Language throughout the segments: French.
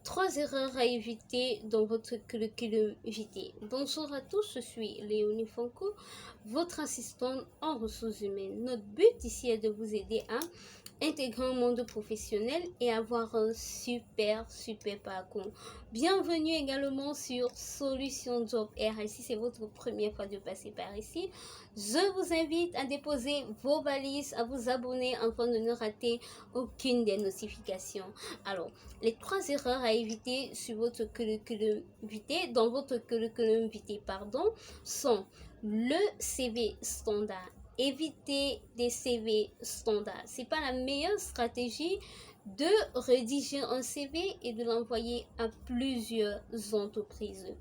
3 erreurs à éviter dans votre curriculum vitae. Bonjour à tous, je suis Léonie Fonko, votre assistante en ressources humaines. Notre but ici est de vous aider à intégrer un monde professionnel et avoir un super parcours. Bienvenue également sur Solution Job RH. Si c'est votre première fois de passer par ici, je vous invite à déposer vos valises, à vous abonner afin de ne rater aucune des notifications. Alors, les 3 erreurs à éviter sur votre curriculum vitae, dans votre curriculum vitae, sont le CV standard. Éviter des CV standards. C'est pas la meilleure stratégie de rédiger un CV et de l'envoyer à plusieurs entreprises.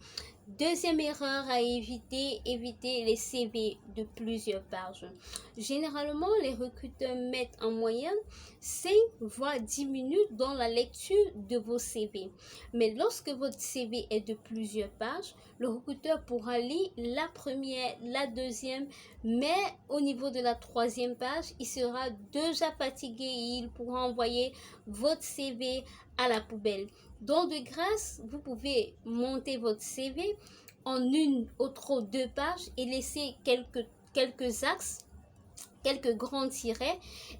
Deuxième erreur à éviter les CV de plusieurs pages. Généralement, les recruteurs mettent en moyenne 5 voire 10 minutes dans la lecture de vos CV. Mais lorsque votre CV est de plusieurs pages, le recruteur pourra lire la première, la deuxième, mais au niveau de la 3e page, il sera déjà fatigué et il pourra envoyer votre CV à la poubelle. Donc de grâce, vous pouvez monter votre CV en 1 ou trop 2 pages et laisser quelques axes, quelques grands tirets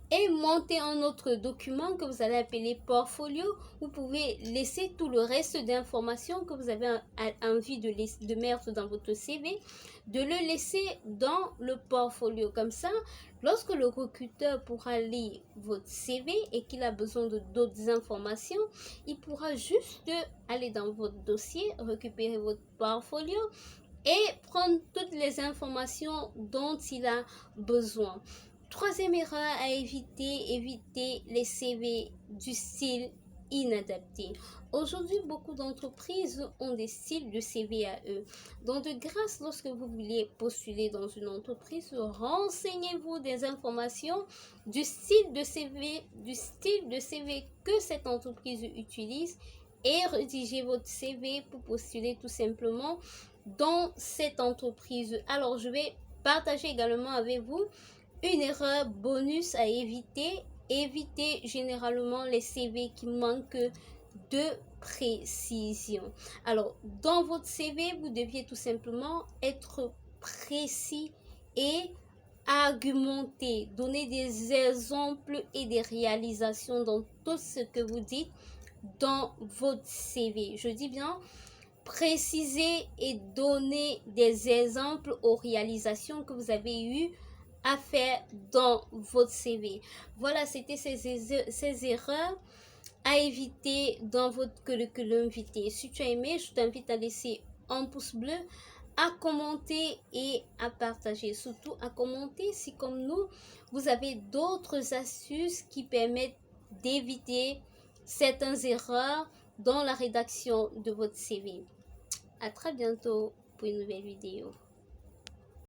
et monter un autre document que vous allez appeler portfolio. Vous pouvez laisser tout le reste d'informations que vous avez envie de mettre dans votre CV, de le laisser dans le portfolio. Comme ça, lorsque le recruteur pourra lire votre CV et qu'il a besoin de d'autres informations, il pourra juste aller dans votre dossier, récupérer votre portfolio et prendre toutes les informations dont il a besoin. 3e erreur à éviter les CV du style inadapté. Aujourd'hui, beaucoup d'entreprises ont des styles de CV à eux. Donc, de grâce, lorsque vous voulez postuler dans une entreprise, renseignez-vous des informations du style de CV que cette entreprise utilise et rédigez votre CV pour postuler tout simplement dans cette entreprise. Alors, je vais partager également avec vous une erreur bonus à éviter. Évitez généralement les CV qui manquent de précision. Alors, dans votre CV, vous deviez tout simplement être précis et argumenter, donner des exemples et des réalisations dans tout ce que vous dites dans votre CV. Je dis bien préciser et donner des exemples aux réalisations que vous avez eues à faire dans votre CV. Voilà, c'était ces erreurs à éviter dans votre curriculum vitae. Si tu as aimé, je t'invite à laisser un pouce bleu, à commenter et à partager. Surtout à commenter si, comme nous, vous avez d'autres astuces qui permettent d'éviter certaines erreurs dans la rédaction de votre CV. À très bientôt pour une nouvelle vidéo.